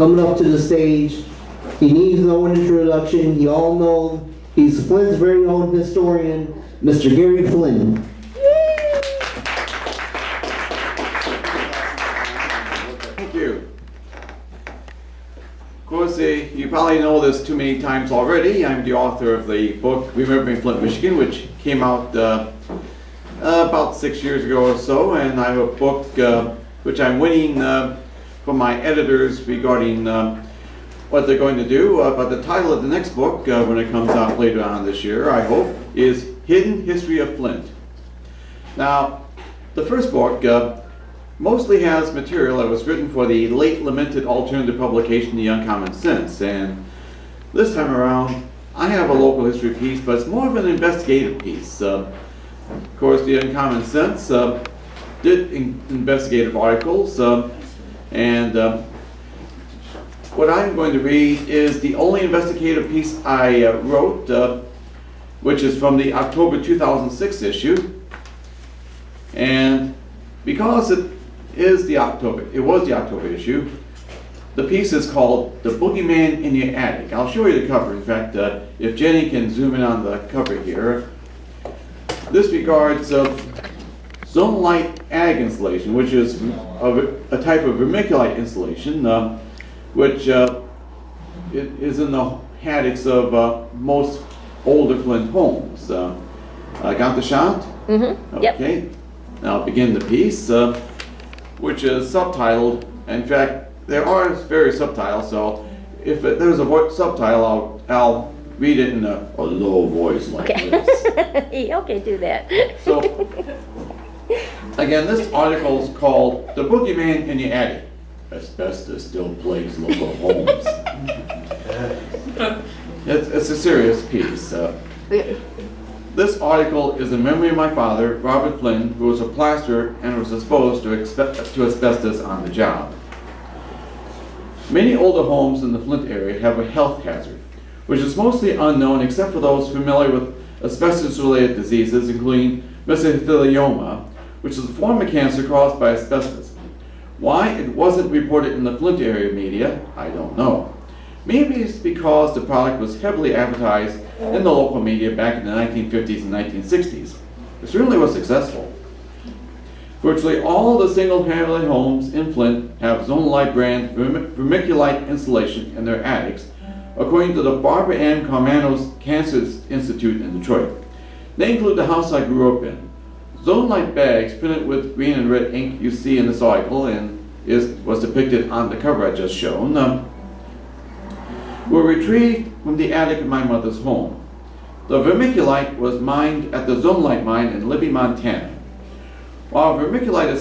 coming up to the stage. He needs no introduction. You all know he's Flint's very own historian, Mr. Gary Flinn. Thank you. Of course, you probably know this too many times already. I'm the author of the book Remembering Flint, Michigan, which came out about 6 years ago or so, and I have a book which I'm waiting from my editors regarding what they're going to do. But the title of the next book, when it comes out later on this year, I hope, is Hidden History of Flint. Now, the first book mostly has material that was written for the late lamented alternative publication, The Uncommon Sense, and this time around I have a local history piece, but it's more of an investigative piece. Of course, The Uncommon Sense did investigative articles, and what I'm going to read is the only investigative piece I wrote, which is from the October 2006 issue. And because it was the October issue, the piece is called The Boogeyman in Your Attic. I'll show you the cover. In fact, if Jenny can zoom in on the cover here. This regards Zonolite ag insulation, which is a type of vermiculite insulation, which is in the attics of most older Flint homes. Got the shot? Mm-hmm. Okay. Yep. Now I'll begin the piece, which is subtitled. In fact, there are various subtitles, so if there's a subtitle, I'll read it in a low voice like this. Okay, do that. So, again, this article is called The Boogeyman in Your Attic. Asbestos still plagues local homes. It's a serious piece. This article is in memory of my father, Robert Flynn, who was a plasterer and was exposed to asbestos on the job. Many older homes in the Flint area have a health hazard, which is mostly unknown except for those familiar with asbestos-related diseases, including mesothelioma, which is a form of cancer caused by asbestos. Why it wasn't reported in the Flint area media, I don't know. Maybe it's because the product was heavily advertised in the local media back in the 1950s and 1960s. It certainly was successful. Virtually all the single-family homes in Flint have Zonolite brand vermiculite insulation in their attics, according to the Barbara Ann Carmano's Cancer Institute in Detroit. They include the house I grew up in. Zonolite bags printed with green and red ink you see in this article and was depicted on the cover I just shown, were retrieved from the attic of my mother's home. The vermiculite was mined at the Zonolite mine in Libby, Montana. While vermiculite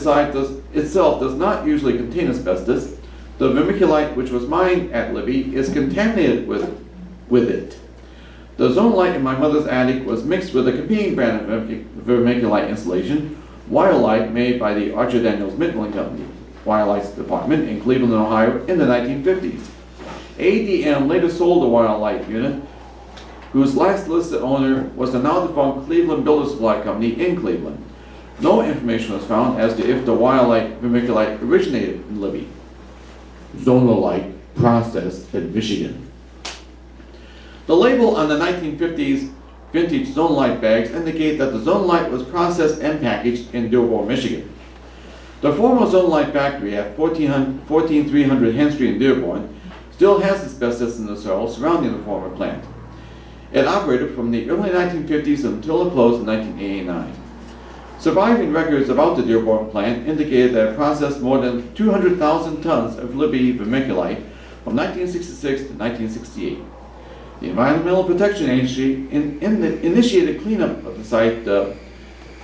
itself does not usually contain asbestos, the vermiculite which was mined at Libby is contaminated with it. The Zonolite in my mother's attic was mixed with a competing brand of vermiculite insulation, Wildlight, made by the Archer Daniels Midland Company, Wildlight's department in Cleveland, Ohio, in the 1950s. ADM later sold the Wildlight unit, whose last listed owner was the now defunct Cleveland Builder Supply Company in Cleveland. No information was found as to if the Wildlight vermiculite originated in Libby. Zonolite processed in Michigan. The label on the 1950s vintage Zonolite bags indicate that the Zonolite was processed and packaged in Dearborn, Michigan. The former Zonolite factory at 14300 Hen Street in Dearborn still has asbestos in the soil surrounding the former plant. It operated from the early 1950s until it closed in 1989. Surviving records about the Dearborn plant indicated that it processed more than 200,000 tons of Libby vermiculite from 1966 to 1968. The Environmental Protection Agency initiated cleanup of the site. Of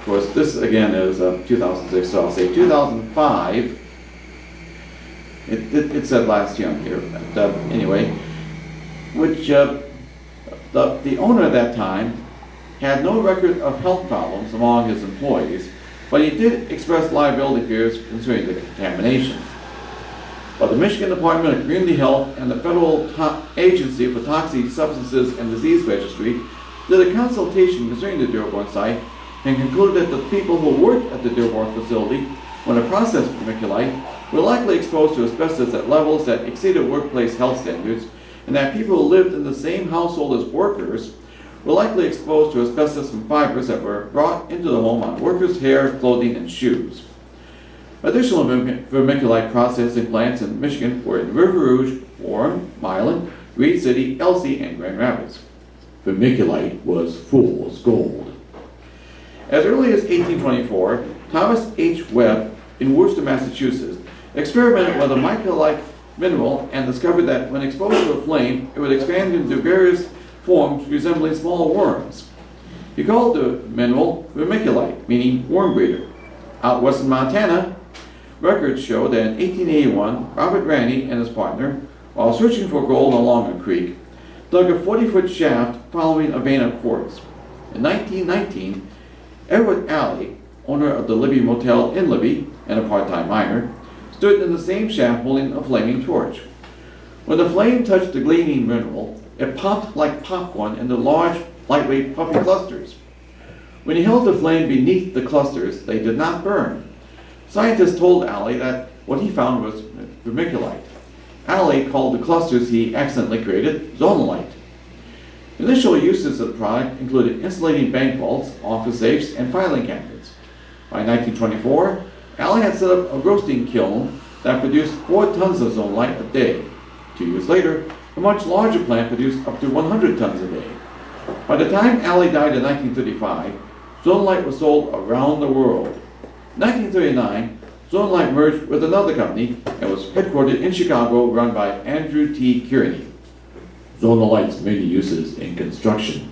course, this again is 2006, so I'll say 2005. It said last year on here, but anyway, which the owner at that time had no record of health problems among his employees, but he did express liability fears concerning the contamination. But the Michigan Department of Community Health and the Federal Agency for Toxic Substances and Disease Registry did a consultation concerning the Dearborn site and concluded that the people who worked at the Dearborn facility when it processed vermiculite were likely exposed to asbestos at levels that exceeded workplace health standards, and that people who lived in the same household as workers were likely exposed to asbestos from fibers that were brought into the home on workers' hair, clothing, and shoes. Additional vermiculite processing plants in Michigan were in River Rouge, Warren, Milan, Reed City, Elsie, and Grand Rapids. Vermiculite was fool's gold. As early as 1824, Thomas H. Webb in Worcester, Massachusetts, experimented with a mica-like mineral and discovered that when exposed to a flame, it would expand into various forms resembling small worms. He called the mineral vermiculite, meaning worm breeder. Out west in Montana, records show that in 1881, Robert Ranney and his partner, while searching for gold along a creek, dug a 40-foot shaft following a vein of quartz. In 1919, Edward Alley, owner of the Libby Motel in Libby and a part-time miner, stood in the same shaft holding a flaming torch. When the flame touched the gleaming mineral, it popped like popcorn into large, lightweight, puffy clusters. When he held the flame beneath the clusters, they did not burn. Scientists told Alley that what he found was vermiculite. Alley called the clusters he accidentally created Zonolite. Initial uses of the product included insulating bank vaults, office safes, and filing cabinets. By 1924, Alley had set up a roasting kiln that produced 4 tons of Zonolite a day. 2 years later, a much larger plant produced up to 100 tons a day. By the time Alley died in 1935, Zonolite was sold around the world. In 1939, Zonolite merged with another company and was headquartered in Chicago, run by Andrew T. Kearney. Zonolite's many uses in construction.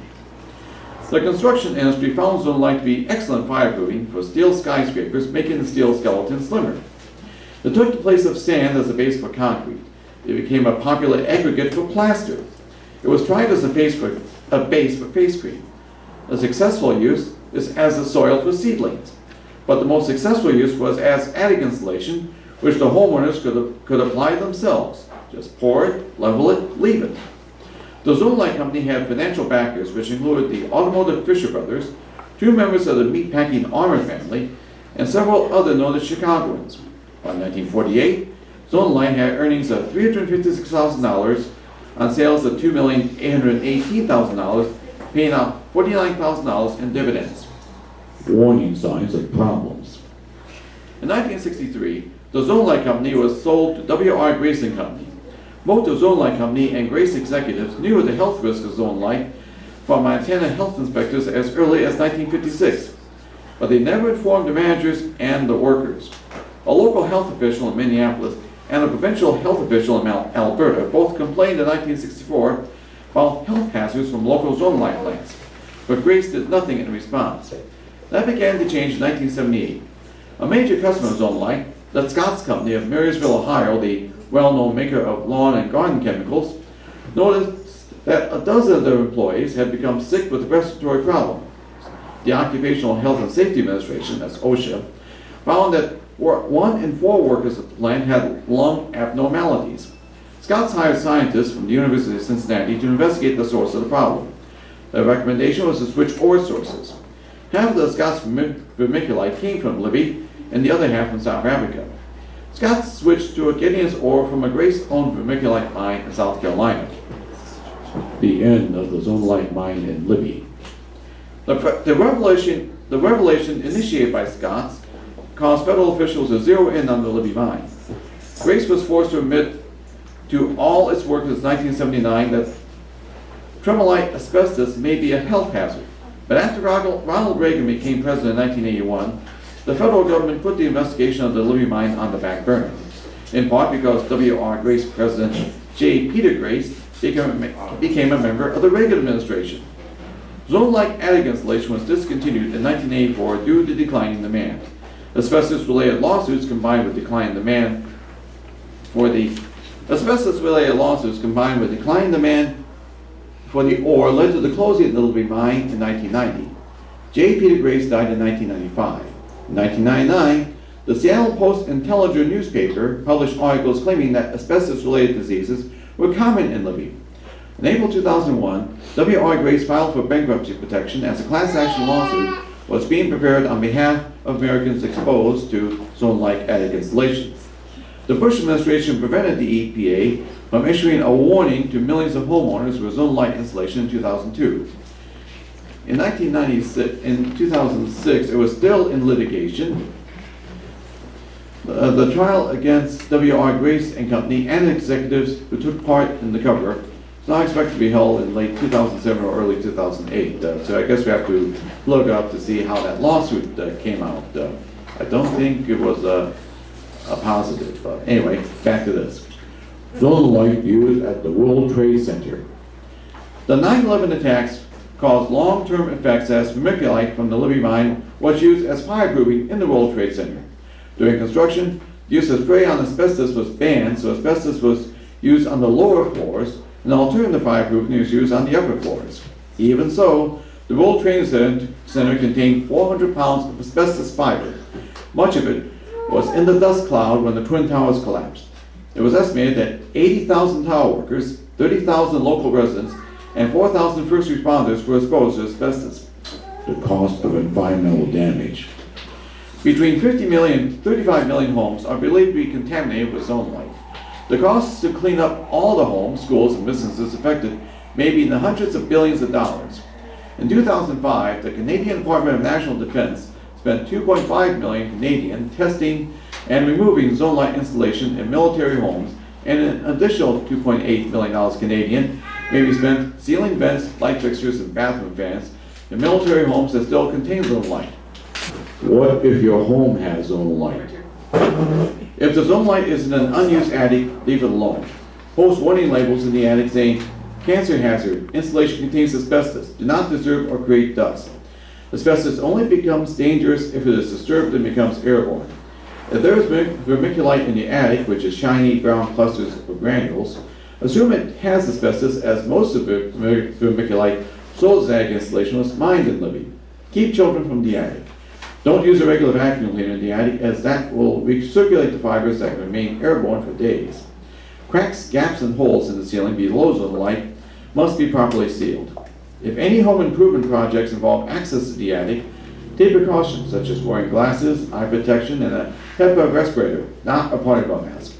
The construction industry found Zonolite to be excellent fireproofing for steel skyscrapers, making the steel skeleton slimmer. It took the place of sand as a base for concrete. It became a popular aggregate for plaster. It was tried as a base for face cream. A successful use is as a soil for seedlings. But the most successful use was as attic insulation, which the homeowners could apply themselves. Just pour it, level it, leave it. The Zonolite Company had financial backers, which included the automotive Fisher brothers, 2 members of the meatpacking Armour family, and several other noted Chicagoans. By 1948, Zonolite had earnings of $356,000 on sales of $2,818,000, paying out $49,000 in dividends. Warning signs of problems. In 1963, the Zonolite Company was sold to W.R. Grace & Company. Both the Zonolite Company and Grace executives knew of the health risk of Zonolite from Montana health inspectors as early as 1956, but they never informed the managers and the workers. A local health official in Minneapolis and a provincial health official in Alberta both complained in 1964 about health hazards from local Zonolite plants, but Grace did nothing in response. That began to change in 1978. A major customer of Zonolite, the Scott's Company of Marysville, Ohio, the well-known maker of lawn and garden chemicals, noticed that a dozen of their employees had become sick with a respiratory problem. The Occupational Health and Safety Administration, that's OSHA, found that 1 in 4 workers at the plant had lung abnormalities. Scott's hired scientists from the University of Cincinnati to investigate the source of the problem. Their recommendation was to switch ore sources. Half of the Scott's vermiculite came from Libby, and the other half from South Africa. Scott switched to a Gideon's ore from a Grace-owned vermiculite mine in South Carolina. The end of the Zonolite mine in Libby. The revelation initiated by Scott's caused federal officials to zero in on the Libby mine. Grace was forced to admit to all its workers in 1979 that tremolite asbestos may be a health hazard. But after Ronald Reagan became president in 1981, the federal government put the investigation of the Libby mine on the back burner, in part because W.R. Grace President J. Peter Grace became a member of the Reagan administration. Zonolite attic insulation was discontinued in 1984 due to declining demand. Asbestos-related lawsuits combined with declining demand for the ore led to the closing of the Libby mine in 1990. J. Peter Grace died in 1995. In 1999, the Seattle Post-Intelligencer newspaper published articles claiming that asbestos-related diseases were common in Libby. In April 2001, W.R. Grace filed for bankruptcy protection as a class action lawsuit was being prepared on behalf of Americans exposed to Zonolite attic installations. The Bush administration prevented the EPA from issuing a warning to millions of homeowners for Zonolite installation in 2002. In 2006, it was still in litigation. The trial against W.R. Grace and Company and executives who took part in the cover is not expected to be held in late 2007 or early 2008. So I guess we have to look up to see how that lawsuit came out. I don't think it was a positive. Anyway, back to this. Zonolite used at the World Trade Center. The 9/11 attacks caused long-term effects as vermiculite from the Libby mine was used as fireproofing in the World Trade Center. During construction, the use of spray on asbestos was banned, so asbestos was used on the lower floors, and alternative fireproofing was used on the upper floors. Even so, the World Trade Center contained 400 pounds of asbestos fiber. Much of it was in the dust cloud when the Twin Towers collapsed. It was estimated that 80,000 tower workers, 30,000 local residents, and 4,000 first responders were exposed to asbestos. The cost of environmental damage. Between 50 million and 35 million homes are believed to be contaminated with Zonolite. The costs to clean up all the homes, schools, and businesses affected may be in the hundreds of billions of dollars. In 2005, the Canadian Department of National Defense spent 2.5 million Canadian testing and removing Zonolite installation in military homes, and an additional $2.8 million Canadian may be spent sealing vents, light fixtures, and bathroom fans in military homes that still contain Zonolite. What if your home has Zonolite? If the Zonolite is in an unused attic, leave it alone. Post warning labels in the attic saying, "Cancer hazard, installation contains asbestos, do not disturb or create dust." Asbestos only becomes dangerous if it is disturbed and becomes airborne. If there is vermiculite in the attic, which is shiny brown clusters of granules, assume it has asbestos, as most of the vermiculite sold as installation was mined in Libby. Keep children from the attic. Don't use a regular vacuum cleaner in the attic, as that will recirculate the fibers that can remain airborne for days. Cracks, gaps, and holes in the ceiling below Zonolite must be properly sealed. If any home improvement projects involve access to the attic, take precautions such as wearing glasses, eye protection, and a HEPA respirator, not a particle mask.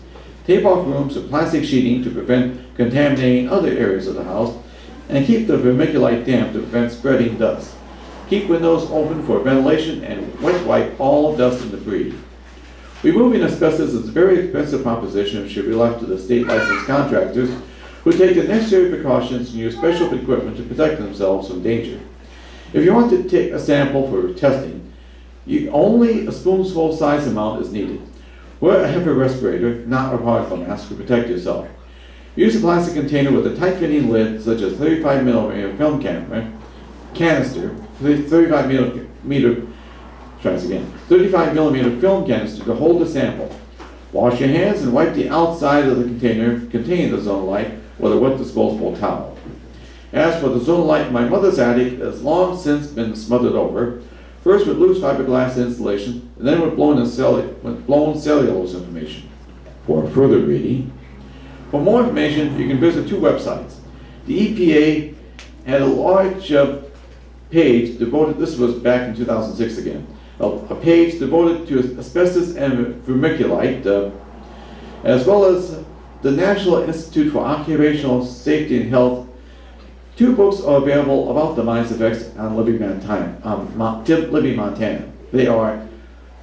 Tape off rooms with plastic sheeting to prevent contaminating other areas of the house, and keep the vermiculite damp to prevent spreading dust. Keep windows open for ventilation and wet wipe all dust and debris. Removing asbestos is a very expensive proposition and should be left to the state licensed contractors who take the necessary precautions and use special equipment to protect themselves from danger. If you want to take a sample for testing, only a spoonful size amount is needed. Wear a HEPA respirator, not a particle mask, to protect yourself. Use a plastic container with a tight-fitting lid, such as 35mm film canister, 35mm film canister to hold the sample. Wash your hands and wipe the outside of the container containing the Zonolite with a wet disposable towel. As for the Zonolite in my mother's attic, it has long since been smothered over, first with loose fiberglass insulation, and then with blown cellulose information. For further reading, for more information, you can visit two websites. The EPA had a large page devoted, this was back in 2006 again, a page devoted to asbestos and vermiculite, as well as the National Institute for Occupational Safety and Health. Two books are available about the mine's effects on Libby, Montana. They are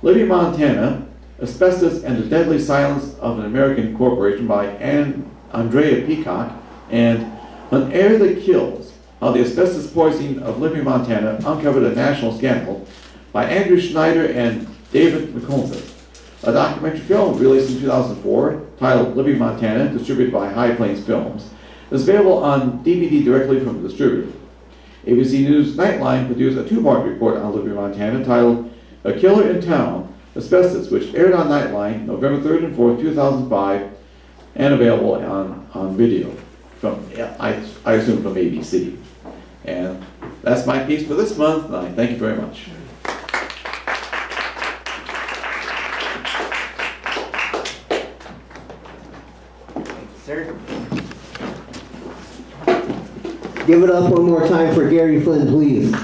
Libby, Montana, Asbestos and the Deadly Silence of an American Corporation by Andrea Peacock, and An Air That Kills, How the Asbestos Poisoning of Libby, Montana Uncovered a National Scandal by Andrew Schneider and David McCombin. A documentary film released in 2004 titled Libby, Montana, distributed by High Plains Films, is available on DVD directly from the distributor. ABC News Nightline produced a two-part report on Libby, Montana titled A Killer in Town, Asbestos, which aired on Nightline November 3rd and 4th, 2005, and available on video from, I assume, from ABC. And that's my piece for this month, and I thank you very much. Sir? Give it up one more time for Gary Flinn, please.